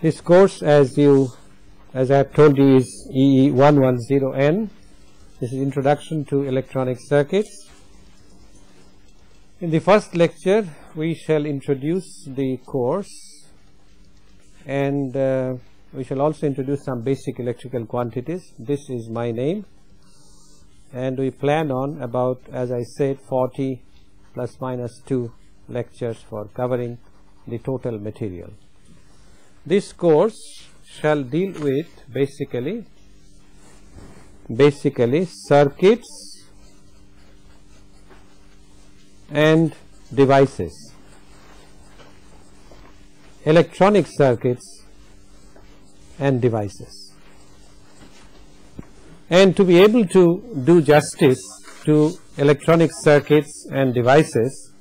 This course, as I have told you, is EE110N. This is Introduction to Electronic Circuits. In the first lecture, we shall introduce the course, and we shall also introduce some basic electrical quantities. This is my name, and we plan on about, as I said, 40 plus minus 2 lectures for covering the total material. This course shall deal with basically circuits and devices, electronic circuits and devices. And to be able to do justice to electronic circuits and devices,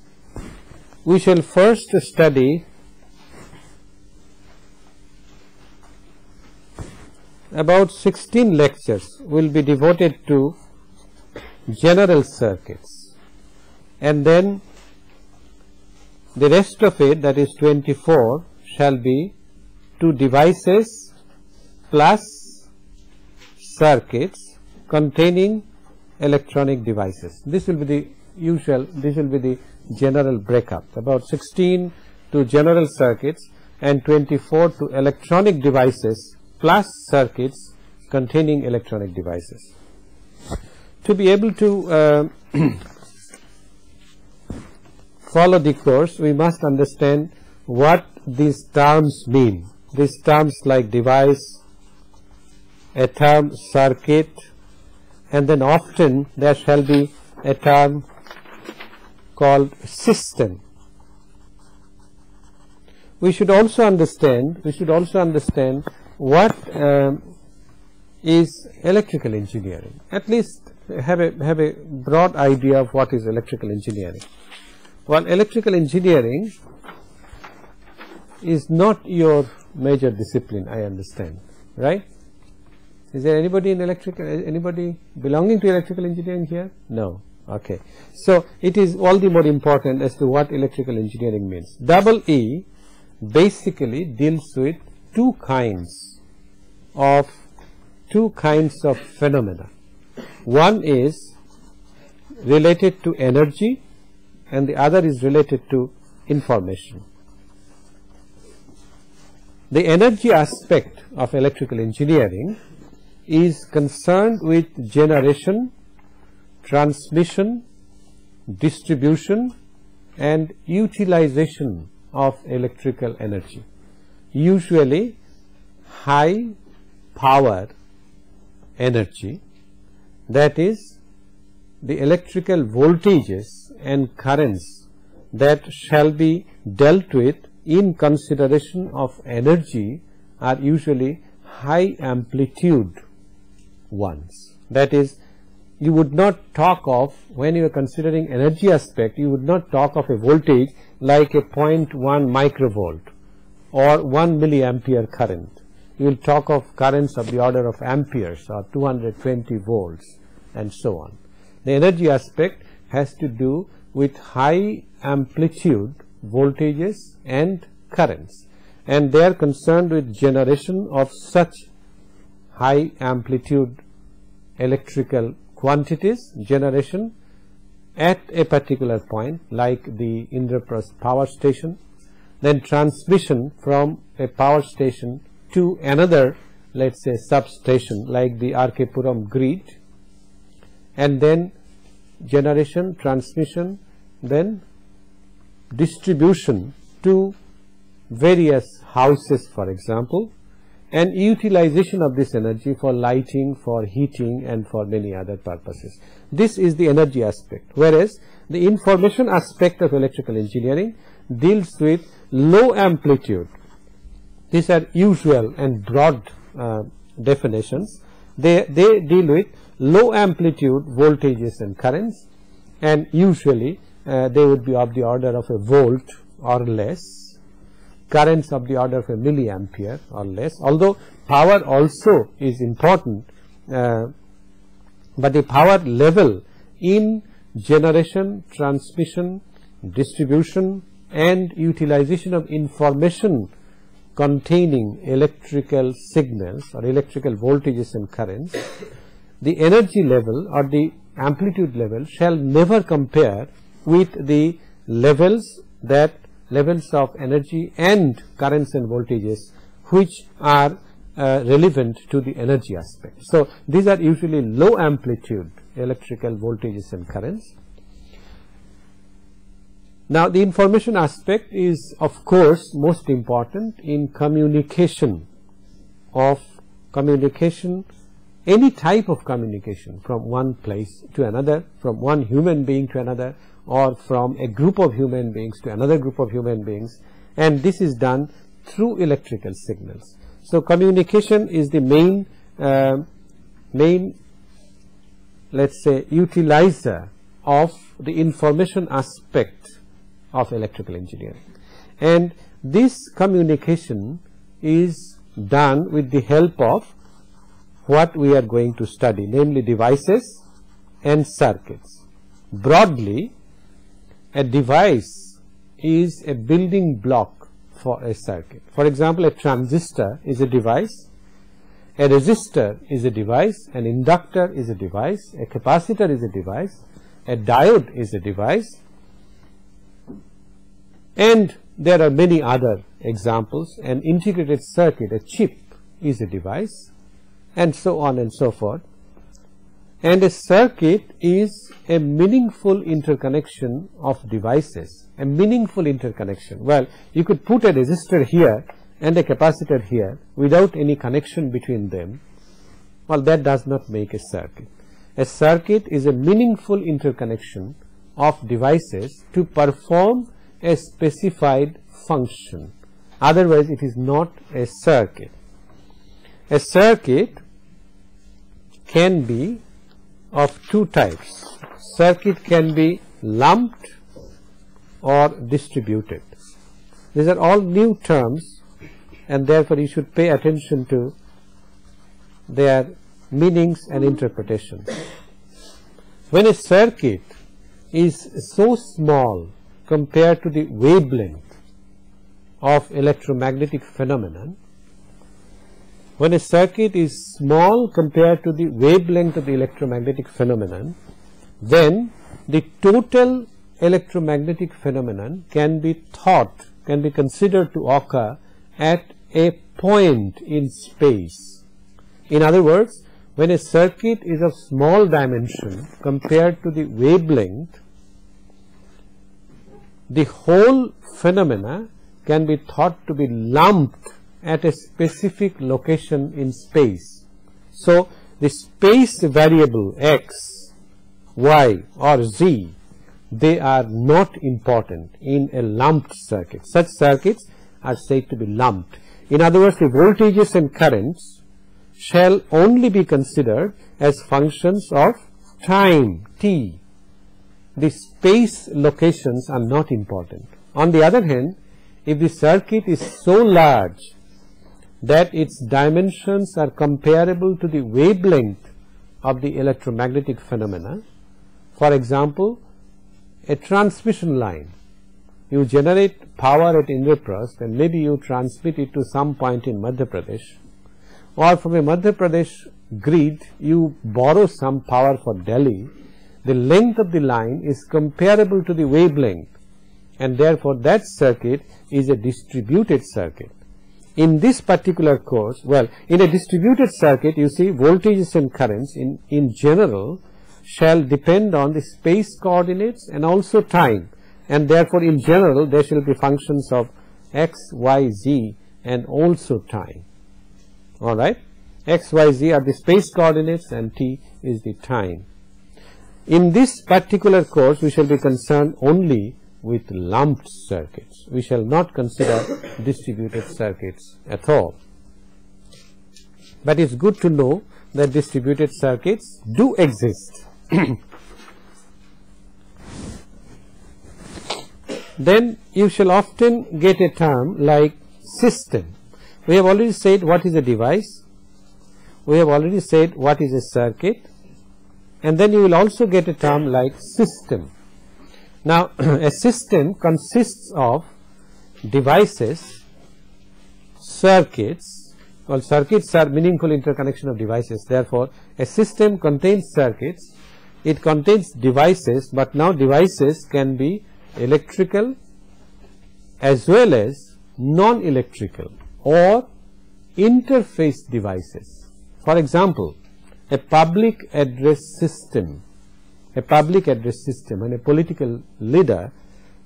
we shall first study about 16 lectures will be devoted to general circuits, and then the rest of it, that is 24, shall be to devices plus circuits containing electronic devices. This will be the usual, this will be the general breakup, about 16 to general circuits and 24 to electronic devices plus circuits containing electronic devices. To be able to follow the course, we must understand what these terms mean. These terms like device, a term circuit, and then often there shall be a term called system. We should also understand what is electrical engineering. At least have a broad idea of what is electrical engineering. Well, electrical engineering is not your major discipline, I understand, right? Is there anybody in anybody belonging to electrical engineering here? No. Okay. So it is all the more important as to what electrical engineering means. Double E basically deals with two kinds of phenomena. One is related to energy and the other is related to information. The energy aspect of electrical engineering is concerned with generation, transmission, distribution and utilization of electrical energy, usually high power energy, that is the electrical voltages and currents that shall be dealt with in consideration of energy are usually high amplitude ones. That is, you would not talk of, when you are considering energy aspect, you would not talk of a voltage like a 0.1 microvolt or 1 milliampere current. You will talk of currents of the order of amperes or 220 volts and so on. The energy aspect has to do with high amplitude voltages and currents, and they are concerned with generation of such high amplitude electrical quantities, generation at a particular point like the Indraprasth power station, then transmission from a power station to another, let's say, substation like the R.K. Puram grid, and then generation, transmission, then distribution to various houses, for example, and utilization of this energy for lighting, for heating and for many other purposes. This is the energy aspect, whereas the information aspect of electrical engineering deals with low amplitude. These are usual and broad definitions. They deal with low amplitude voltages and currents, and usually they would be of the order of a volt or less, currents of the order of a milliampere or less, although power also is important, but the power level in generation, transmission, distribution and utilization of information containing electrical signals or electrical voltages and currents, the energy level or the amplitude level shall never compare with the levels of energy and currents and voltages which are relevant to the energy aspect. So these are usually low amplitude electrical voltages and currents. Now the information aspect is of course most important in communication, any type of communication from one place to another, from one human being to another, or from a group of human beings to another group of human beings, and this is done through electrical signals. So communication is the main let's say utilizer of the information aspect of electrical engineering, and this communication is done with the help of what we are going to study, namely devices and circuits. Broadly, a device is a building block for a circuit. For example, a transistor is a device, a resistor is a device, an inductor is a device, a capacitor is a device, a diode is a device, and there are many other examples. An integrated circuit, a chip, is a device, and so on and so forth. And a circuit is a meaningful interconnection of devices, a meaningful interconnection. Well, you could put a resistor here and a capacitor here without any connection between them. Well, that does not make a circuit. A circuit is a meaningful interconnection of devices to perform a specified function. Otherwise, it is not a circuit. A circuit can be of two types. Circuit can be lumped or distributed. These are all new terms, and therefore you should pay attention to their meanings and interpretations. When a circuit is so small compared to the wavelength of electromagnetic phenomenon, when a circuit is small compared to the wavelength of the electromagnetic phenomenon, then the total electromagnetic phenomenon can be considered to occur at a point in space. In other words, when a circuit is of small dimension compared to the wavelength, the whole phenomena can be thought to be lumped at a specific location in space. So the space variable x, y or z, they are not important in a lumped circuit. Such circuits are said to be lumped. In other words, the voltages and currents shall only be considered as functions of time, t. The space locations are not important. On the other hand, if the circuit is so large that its dimensions are comparable to the wavelength of the electromagnetic phenomena, for example, a transmission line, you generate power at Indraprasth and maybe you transmit it to some point in Madhya Pradesh, or from a Madhya Pradesh grid you borrow some power for Delhi. The length of the line is comparable to the wavelength, and therefore that circuit is a distributed circuit. In this particular course, well, in a distributed circuit, you see voltages and currents in general shall depend on the space coordinates and also time, and therefore in general there shall be functions of x, y, z and also time. Alright, x, y, z are the space coordinates and t is the time. In this particular course, we shall be concerned only with lumped circuits. We shall not consider distributed circuits at all. But it's good to know that distributed circuits do exist. Then you shall often get a term like system. We have already said what is a device. We have already said what is a circuit. And then you will also get a term like system. Now, a system consists of devices, circuits. Well, circuits are meaningful interconnection of devices. Therefore, a system contains circuits, it contains devices, but now devices can be electrical as well as non-electrical or interface devices. For example, a public address system, when a political leader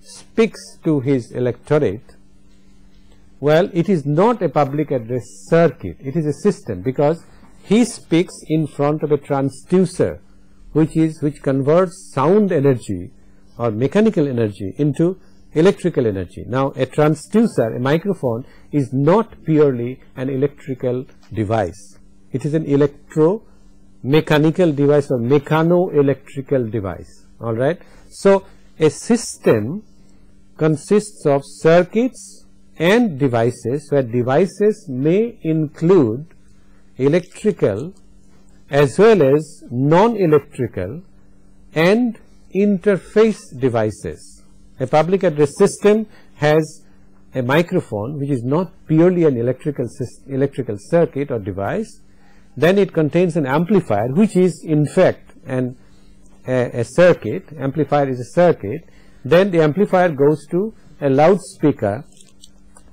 speaks to his electorate, well, it is not a public address circuit, it is a system, because he speaks in front of a transducer which converts sound energy or mechanical energy into electrical energy. Now, a transducer, a microphone, is not purely an electrical device, it is an electro-mechanical device or mechano-electrical device, alright. So, a system consists of circuits and devices, where devices may include electrical as well as non-electrical and interface devices. A public address system has a microphone which is not purely an electrical circuit or device. Then it contains an amplifier which is in fact a circuit. Amplifier is a circuit. Then the amplifier goes to a loudspeaker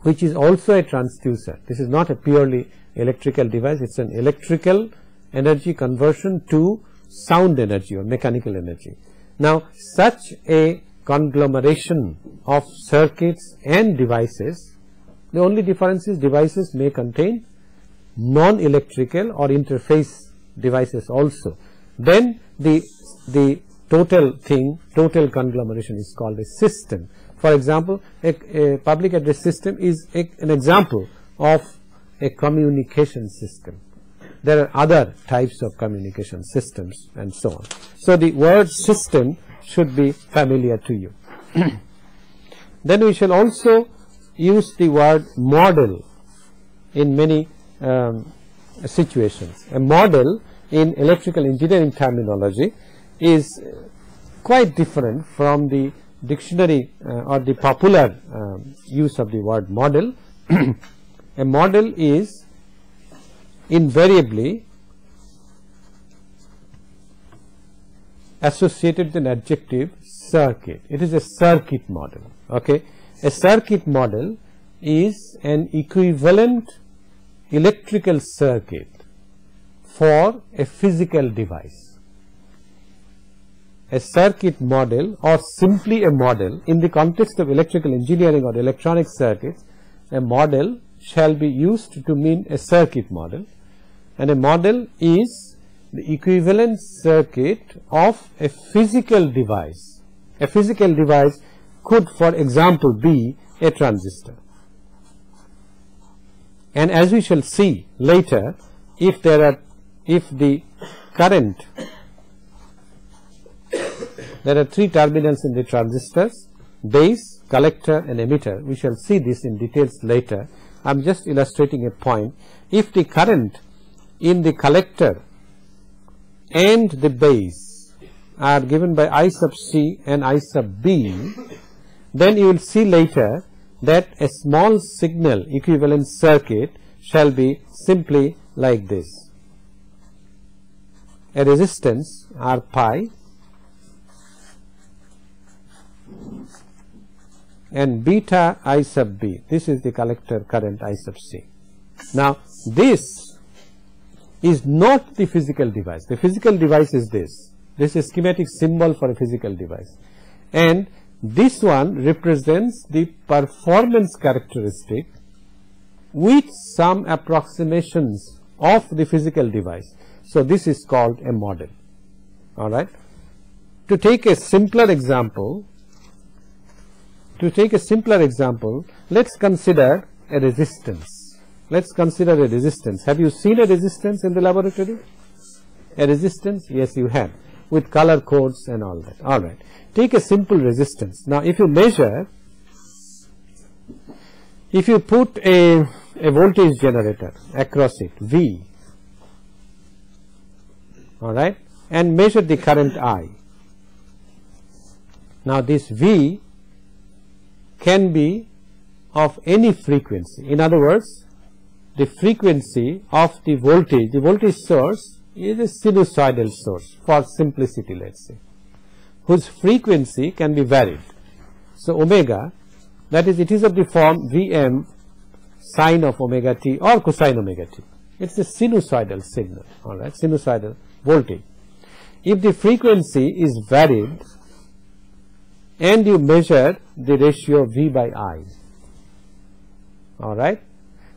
which is also a transducer. This is not a purely electrical device, it is an electrical energy conversion to sound energy or mechanical energy. Now, such a conglomeration of circuits and devices, the only difference is devices may contain non-electrical or interface devices also. Then the total conglomeration is called a system. For example, a public address system is an example of a communication system. There are other types of communication systems and so on. So, the word system should be familiar to you. Then we shall also use the word model in many situations. A model in electrical engineering terminology is quite different from the dictionary or the popular use of the word model. A model is invariably associated with an adjective circuit. It is a circuit model. Okay, a circuit model is an equivalent electrical circuit for a physical device. A circuit model, or simply a model, in the context of electrical engineering or electronic circuits, a model shall be used to mean a circuit model, and a model is the equivalent circuit of a physical device. A physical device could, for example, be a transistor. And as we shall see later, if the current, there are three terminals in the transistors: base, collector and emitter. We shall see this in details later. I am just illustrating a point. If the current in the collector and the base are given by I sub C and I sub B, then you will see later that a small signal equivalent circuit shall be simply like this: a resistance R pi and beta I sub B. This is the collector current I sub C. Now, this is not the physical device. The physical device is this. This is a schematic symbol for a physical device, and this one represents the performance characteristic with some approximations of the physical device. So, this is called a model. All right. To take a simpler example, let's consider a resistance. Let's consider a resistance. Have you seen a resistance in the laboratory? A resistance? Yes, you have, with color codes and all that. All right. Take a simple resistance. Now, if you measure, if you put a voltage generator across it, V, all right, and measure the current I. Now, this V can be of any frequency. In other words, the frequency of the voltage source is a sinusoidal source for simplicity, let us say, whose frequency can be varied. So, omega, that is, it is of the form Vm sine of omega t or cosine omega t. It is a sinusoidal signal, all right, sinusoidal voltage. If the frequency is varied and you measure the ratio V by I, all right,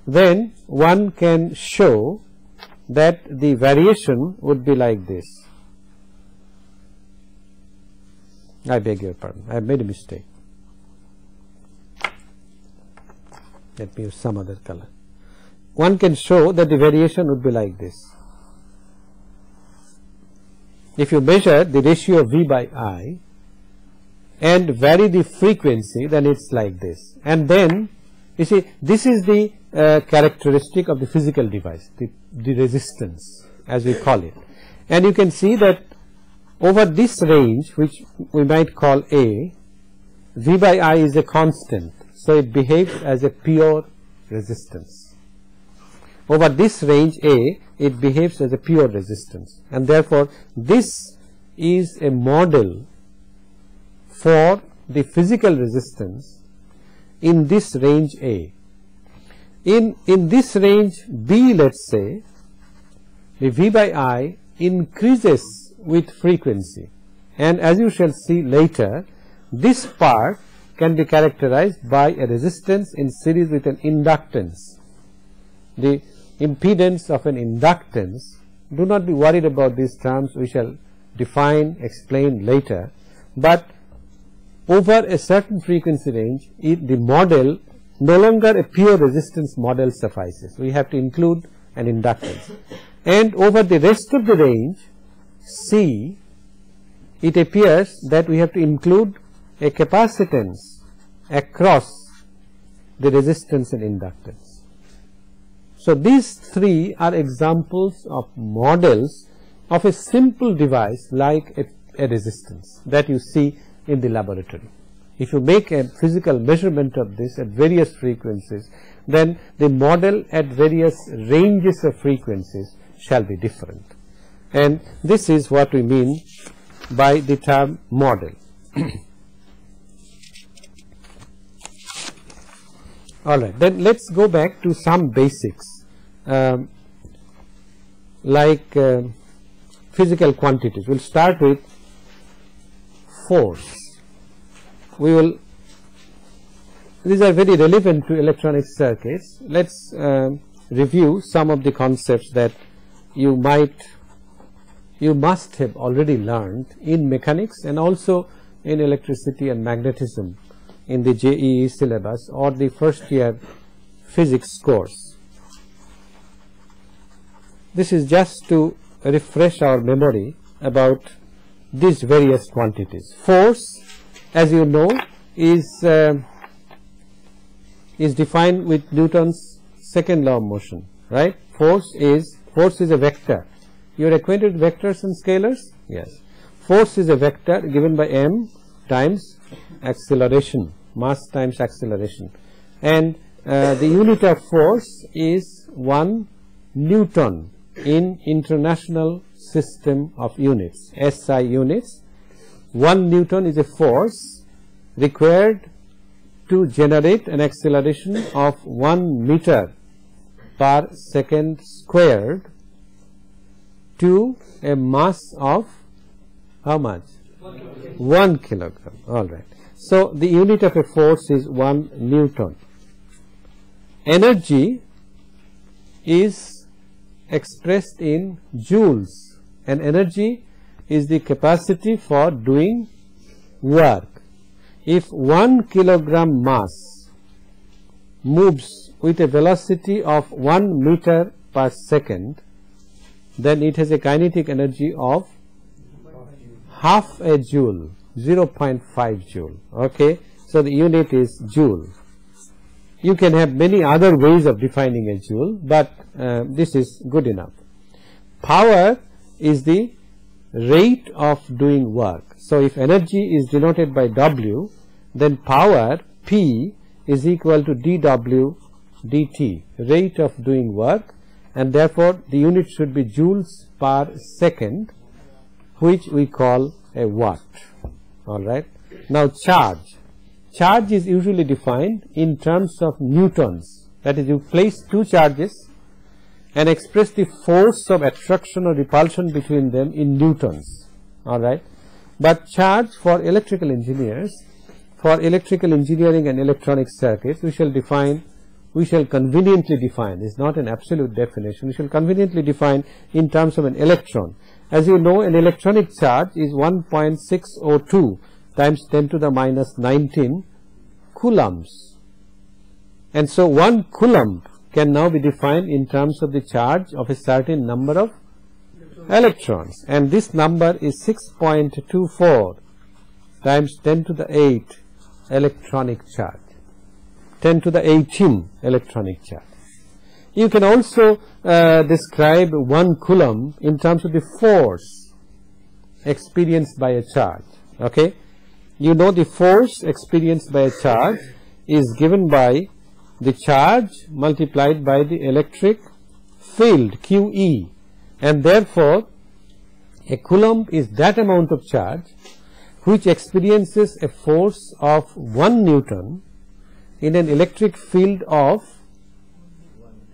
then one can show that the variation would be like this. I beg your pardon, I have made a mistake. Let me use some other color. One can show that the variation would be like this. If you measure the ratio of V by I and vary the frequency, then it's like this. And then you see, this is the characteristic of the physical device, the resistance as we call it. And you can see that over this range, which we might call A, V by I is a constant, so it behaves as a pure resistance. Over this range A, it behaves as a pure resistance, and therefore this is a model for the physical resistance in this range A. In this range B, let us say, the V by I increases with frequency, and as you shall see later, this part can be characterized by a resistance in series with an inductance. The impedance of an inductance, do not be worried about these terms, we shall define, explain later, but over a certain frequency range, the model, no longer a pure resistance model suffices, we have to include an inductance. And over the rest of the range C, it appears that we have to include a capacitance across the resistance and inductance. So these three are examples of models of a simple device like a resistance that you see in the laboratory. If you make a physical measurement of this at various frequencies, then the model at various ranges of frequencies shall be different. And this is what we mean by the term model. All right, then let us go back to some basics like physical quantities. We will start with force. We will, these are very relevant to electronic circuits. Let us review some of the concepts that you must have already learned in mechanics and also in electricity and magnetism in the JEE syllabus or the first year physics course. This is just to refresh our memory about these various quantities. Force, as you know, is defined with Newton's second law of motion, right? Force is a vector. You are acquainted with vectors and scalars? Yes. Force is a vector given by m times acceleration, mass times acceleration, and the unit of force is 1 Newton in International System of Units, SI units. 1 Newton is a force required to generate an acceleration of 1 meter per second squared to a mass of how much? 1 kilogram. All right. So the unit of a force is 1 Newton. Energy is expressed in joules, and energy is the capacity for doing work. If 1 kilogram mass moves with a velocity of 1 meter per second, then it has a kinetic energy of half a joule, 0.5 joule. Okay, so the unit is joule. You can have many other ways of defining a joule, but this is good enough. Power is the rate of doing work. So if energy is denoted by W, then power P is equal to dW dt, rate of doing work, and therefore the unit should be joules per second, which we call a watt. All right. Now charge. Charge is usually defined in terms of newtons. That is, you place two charges and express the force of attraction or repulsion between them in newtons. All right. But charge for electrical engineers, for electrical engineering and electronic circuits, we shall conveniently define, it's not an absolute definition, we shall conveniently define in terms of an electron. As you know, an electronic charge is 1.602 times 10 to the minus 19 coulombs. And so 1 coulomb can now be defined in terms of the charge of a certain number of electrons, and this number is 6.24 times 10 to the 8 electronic charge, 10 to the 18 electronic charge. You can also describe 1 coulomb in terms of the force experienced by a charge. Okay, you know the force experienced by a charge is given by the charge multiplied by the electric field QE, and therefore a coulomb is that amount of charge which experiences a force of 1 Newton in an electric field of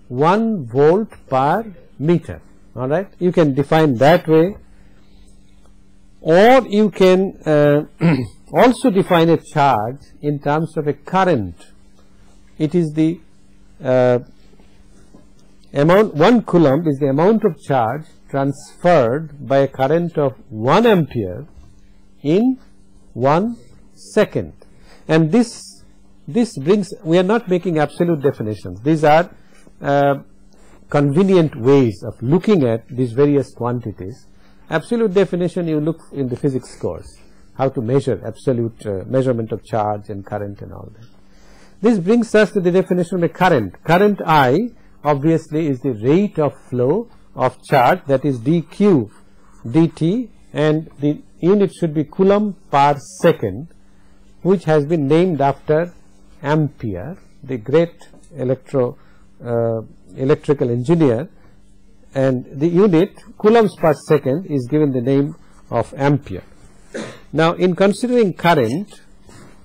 1 volt per meter. All right, you can define that way, or you can also define a charge in terms of a current. It is the amount, 1 coulomb is the amount of charge transferred by a current of 1 ampere in 1 second. And this brings, we are not making absolute definitions, these are convenient ways of looking at these various quantities. Absolute definition you look in the physics course, how to measure absolute measurement of charge and current and all that. This brings us to the definition of a current. Current I obviously is the rate of flow of charge, that is dq dt, and the unit should be coulomb per second, which has been named after Ampere, the great electrical engineer, and the unit coulombs per second is given the name of Ampere. Now, in considering current,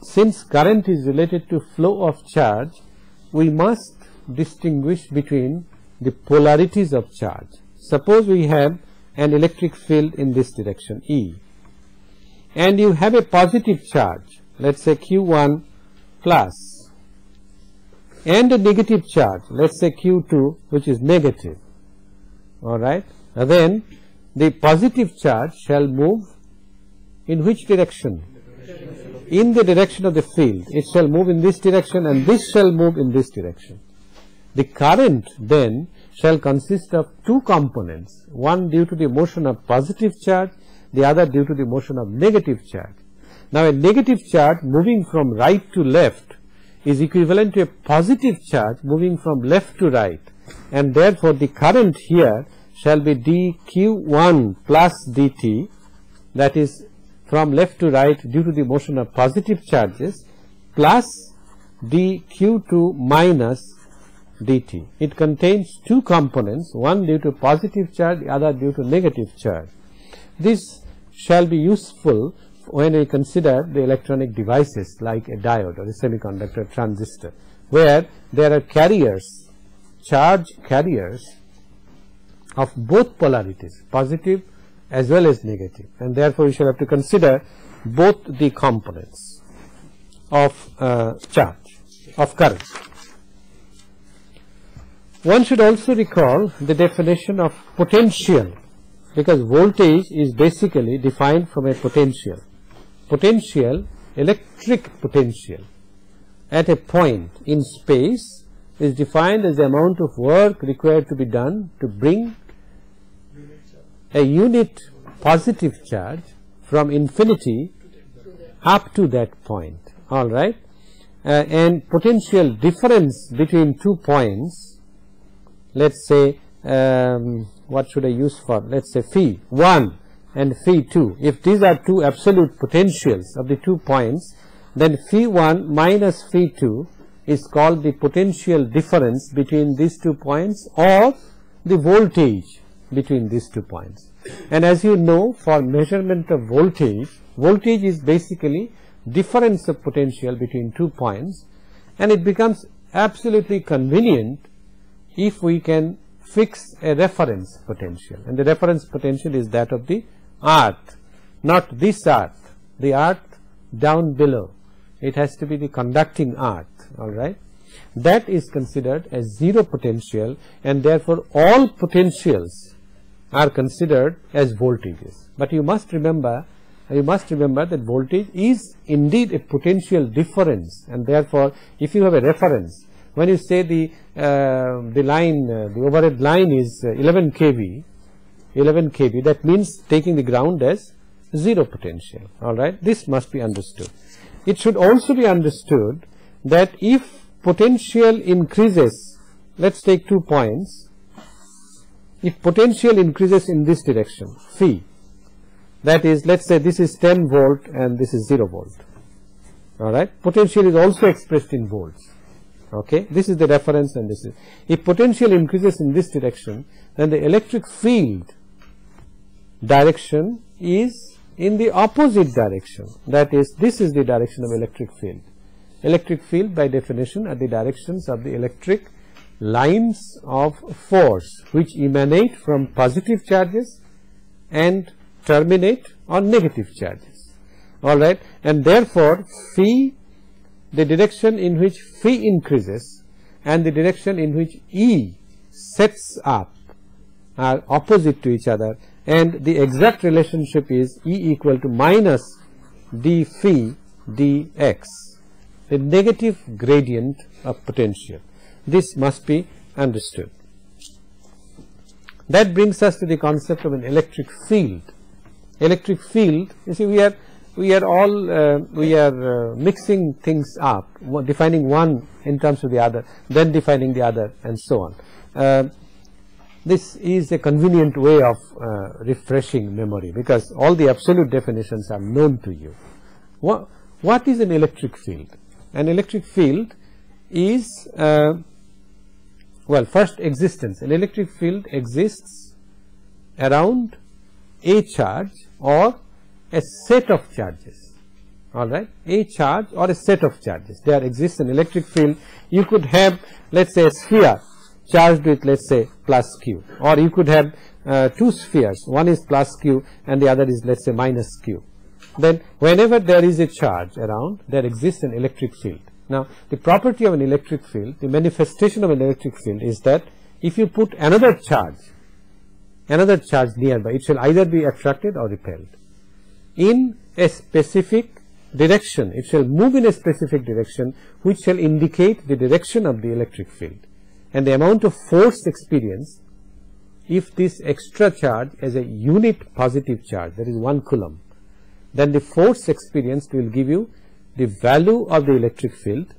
since current is related to flow of charge, we must distinguish between the polarities of charge. Suppose we have an electric field in this direction E, and you have a positive charge, let's say Q1 plus, and a negative charge, let's say Q2, which is negative. All right, then the positive charge shall move in which direction? In the direction of the field. It shall move in this direction, and this shall move in this direction. The current then shall consist of two components, one due to the motion of positive charge, the other due to the motion of negative charge. Now, a negative charge moving from right to left is equivalent to a positive charge moving from left to right, and therefore the current here shall be dq1 plus dt, that is from left to right due to the motion of positive charges, plus dq2 minus dt. It contains two components, one due to positive charge, the other due to negative charge. This shall be useful when we consider the electronic devices like a diode or a semiconductor transistor, where there are carriers, charge carriers of both polarities, positive as well as negative, and therefore we shall have to consider both the components of charge, of current. One should also recall the definition of potential, because voltage is basically defined from a potential. Potential, electric potential at a point in space is defined as the amount of work required to be done to bring a unit positive charge from infinity up to that point. All right, and potential difference between 2 points, let's say what should I use for, let's say phi 1 and phi 2. If these are two absolute potentials of the 2 points, then phi 1 minus phi 2 is called the potential difference between these 2 points or the voltage between these 2 points. And as you know, for measurement of voltage, voltage is basically difference of potential between 2 points, and it becomes absolutely convenient if we can fix a reference potential, and the reference potential is that of the earth, not this earth, the earth down below. It has to be the conducting earth, all right. That is considered as zero potential, and therefore all potentials are considered as voltages. But you must remember that voltage is indeed a potential difference, and therefore if you have a reference, when you say the line, the overhead line is 11 kV, that means taking the ground as zero potential, all right. This must be understood. It should also be understood that if potential increases, let's take 2 points, if potential increases in this direction, phi, that is, let's say this is 10 volt and this is 0 volt, all right. Potential is also expressed in volts, okay. This is the reference, and this is, if potential increases in this direction, then the electric field direction is in the opposite direction, that is, this is the direction of electric field. Electric field by definition are the directions of the electric lines of force which emanate from positive charges and terminate on negative charges, all right. And therefore phi, the direction in which phi increases and the direction in which E sets up are opposite to each other, and the exact relationship is E equal to minus d phi dx, the negative gradient of potential. This must be understood. That brings us to the concept of an electric field. Electric field, you see, we are mixing things up, defining one in terms of the other, then defining the other, and so on. This is a convenient way of refreshing memory, because all the absolute definitions are known to you. What is an electric field? An electric field is, well, first, existence. An electric field exists around a charge or a set of charges, all right. A charge or a set of charges, there exists an electric field. You could have, let's say, a sphere charged with, let's say, plus q, or you could have 2 spheres, one is plus q and the other is, let's say, minus q. Then whenever there is a charge around, there exists an electric field. Now the property of an electric field, the manifestation of an electric field, is that if you put another charge nearby, it shall either be attracted or repelled in a specific direction. It shall move in a specific direction which shall indicate the direction of the electric field, and the amount of force experienced if this extra charge is a unit positive charge, that is 1 coulomb, then the force experienced will give you the value of the electric field,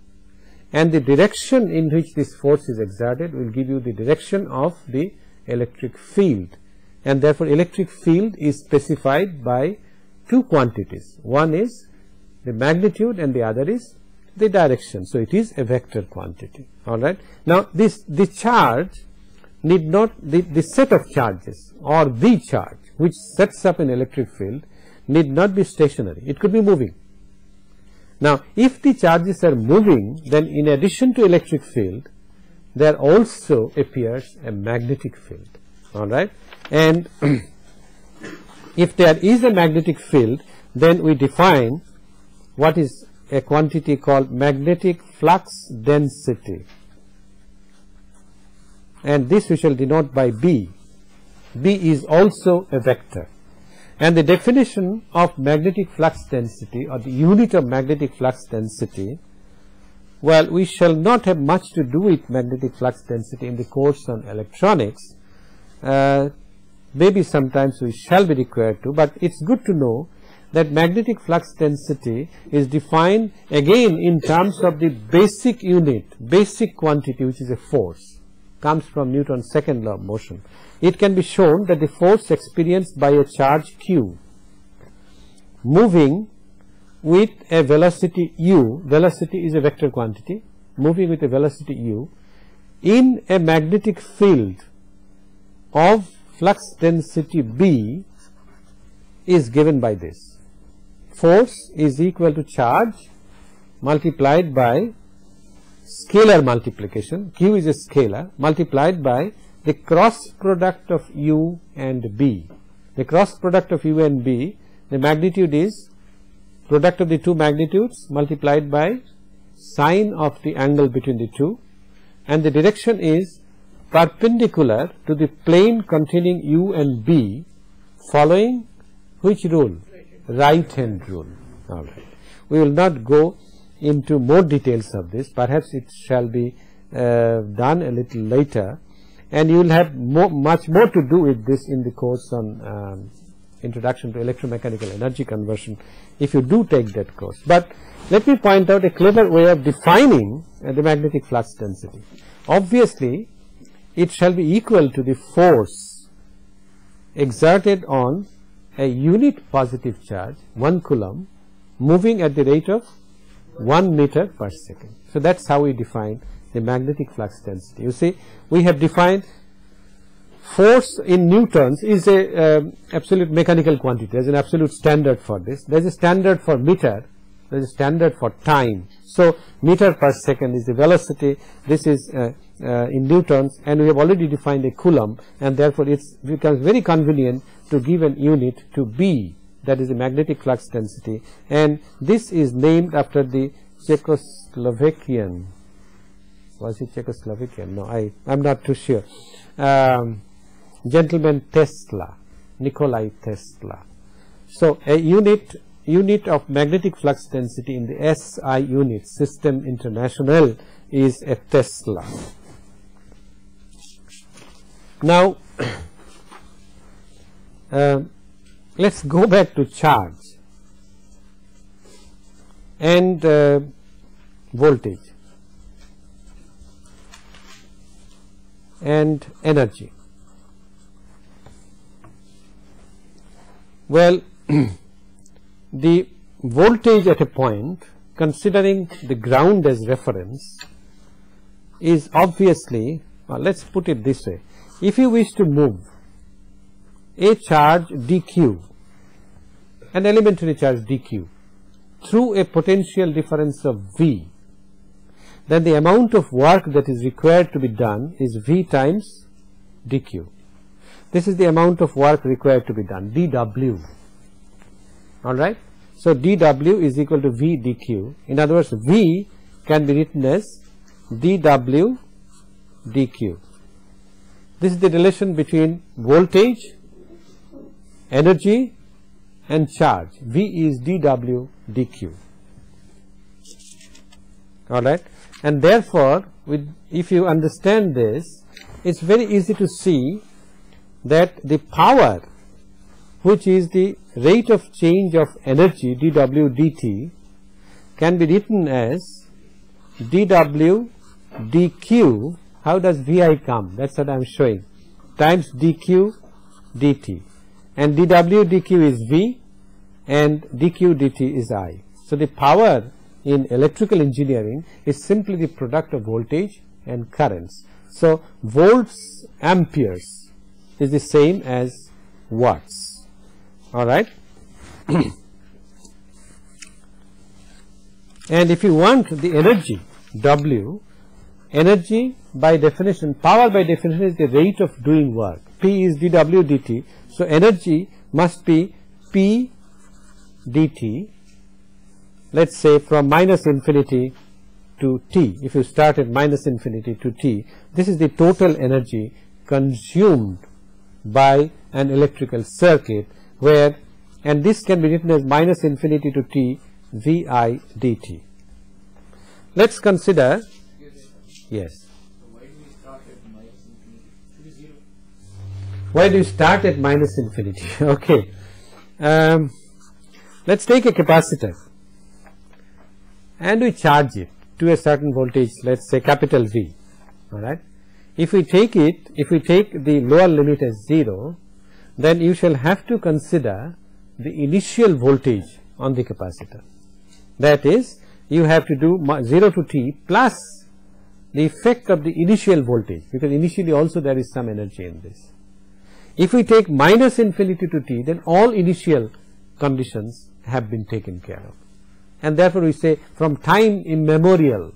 and the direction in which this force is exerted will give you the direction of the electric field. And therefore electric field is specified by 2 quantities. One is the magnitude and the other is the direction. So it is a vector quantity, all right. Now the charge need not, the set of charges or the charge which sets up an electric field need not be stationary, it could be moving. Now if the charges are moving, then in addition to electric field there also appears a magnetic field, all right. And if there is a magnetic field, then we define what is a quantity called magnetic flux density, and this we shall denote by B. B is also a vector, and the definition of magnetic flux density, or the unit of magnetic flux density, well, we shall not have much to do with magnetic flux density in the course on electronics. Maybe sometimes we shall be required to, but it's good to know that magnetic flux density is defined again in terms of the basic unit, basic quantity, which is a force, comes from Newton's second law of motion. It can be shown that the force experienced by a charge q moving with a velocity u, velocity is a vector quantity, moving with a velocity u in a magnetic field of flux density B is given by this. Force is equal to charge multiplied by scalar multiplication, q is a scalar, multiplied by the cross product of u and b. The cross product of u and b, the magnitude is product of the two magnitudes multiplied by sine of the angle between the two, and the direction is perpendicular to the plane containing u and b, following which rule? Right hand rule. All right. We will not go into more details of this, perhaps it shall be done a little later, and you will have much more to do with this in the course on Introduction to Electromechanical Energy Conversion, if you do take that course. But let me point out a clever way of defining the magnetic flux density. Obviously, it shall be equal to the force exerted on a unit positive charge, 1 coulomb, moving at the rate of 1 meter per second. So that's how we define the magnetic flux density. You see, we have defined force in newtons is a absolute mechanical quantity. There is an absolute standard for this. There is a standard for meter. There is a standard for time. So meter per second is the velocity. This is in newtons, and we have already defined a coulomb, and therefore it becomes very convenient to give an unit to B, that is the magnetic flux density, and this is named after the Czechoslovakian, was it Czechoslovakian? No, I'm not too sure. Gentleman Tesla, Nikolai Tesla. So a unit of magnetic flux density in the SI unit, System International, is a Tesla. Now let's go back to charge and voltage and energy. Well, the voltage at a point, considering the ground as reference, is obviously, let's put it this way, if you wish to move a charge dq, an elementary charge dq, through a potential difference of V, then the amount of work that is required to be done is V times dq. This is the amount of work required to be done, dW. Alright. So dW is equal to V dq. In other words, V can be written as dW dq. This is the relation between voltage, energy and charge. V is dW dq. Alright. And therefore, if you understand this, it's very easy to see that the power, which is the rate of change of energy dW dt, can be written as dW dq. How does Vi come? That's what I am showing. Times dq dt. And dW dq is V and dq dt is I. So the power in electrical engineering is simply the product of voltage and currents. So volts amperes is the same as watts. Alright. And if you want the energy W, energy by definition, power by definition is the rate of doing work. P is dW dt. So energy must be P dt, let's say from minus infinity to t. If you start at minus infinity to t, this is the total energy consumed by an electrical circuit, where, and this can be written as minus infinity to t Vi dt. Let's consider, yes. Why do you start at minus infinity? Okay. Let's take a capacitor and we charge it to a certain voltage, let's say capital V. Alright. If we take the lower limit as 0, then you shall have to consider the initial voltage on the capacitor. That is, you have to do 0 to t plus the effect of the initial voltage, because initially also there is some energy in this. If we take minus infinity to t, then all initial conditions have been taken care of, and therefore we say from time immemorial,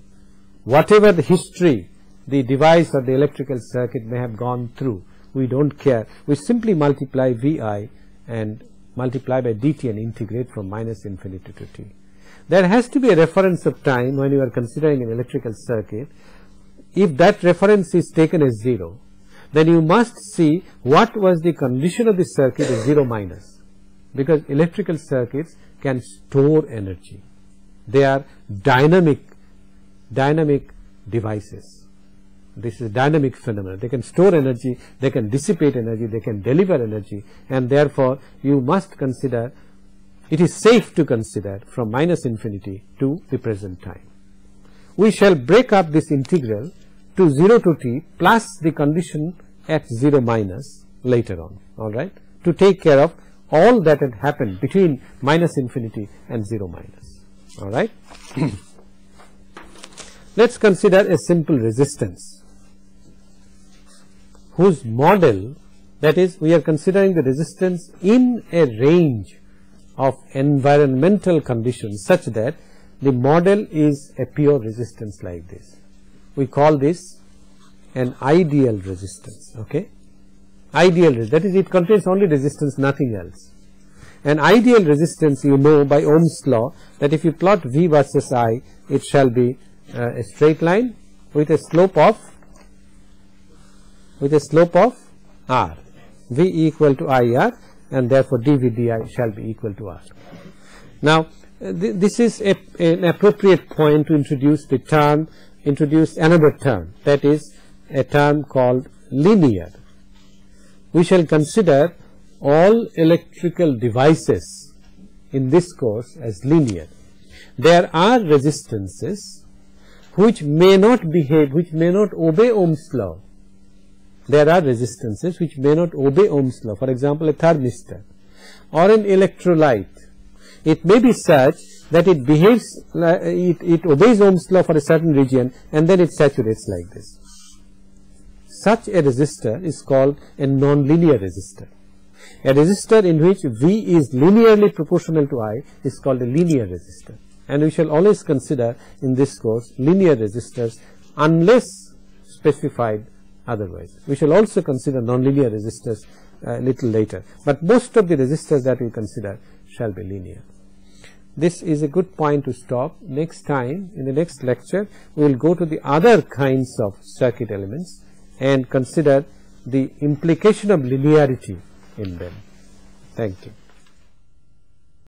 whatever the history the device or the electrical circuit may have gone through, we don't care. We simply multiply Vi and multiply by dt and integrate from minus infinity to t. There has to be a reference of time when you are considering an electrical circuit. If that reference is taken as 0, then you must see what was the condition of the circuit as 0 minus, because electrical circuits can store energy. They are dynamic devices. This is a dynamic phenomenon. They can store energy, they can dissipate energy, they can deliver energy, and therefore you must consider, it is safe to consider from minus infinity to the present time. We shall break up this integral to 0 to t plus the condition at 0 minus later on, alright, to take care of all that had happened between minus infinity and 0 minus, alright. Let us consider a simple resistance whose model, that is, we are considering the resistance in a range of environmental conditions such that the model is a pure resistance like this. We call this an ideal resistance, okay. Ideal, that is, it contains only resistance, nothing else. An ideal resistance, you know by Ohm's law, that if you plot V versus I, it shall be a straight line with a slope of R, V equal to IR, and therefore dV di shall be equal to R. Now this is an appropriate point to introduce another term, that is a term called linear. We shall consider all electrical devices in this course as linear. There are resistances which may not behave, which may not obey Ohm's law. There are resistances which may not obey Ohm's law. For example, a thermistor or an electrolyte. It may be such that it behaves, it obeys Ohm's law for a certain region and then it saturates like this. Such a resistor is called a nonlinear resistor. A resistor in which V is linearly proportional to I is called a linear resistor. And we shall always consider in this course linear resistors unless specified otherwise. We shall also consider nonlinear resistors a little later, but most of the resistors that we consider shall be linear. This is a good point to stop. Next time, in the next lecture, we will go to the other kinds of circuit elements and consider the implication of linearity in them. Thank you.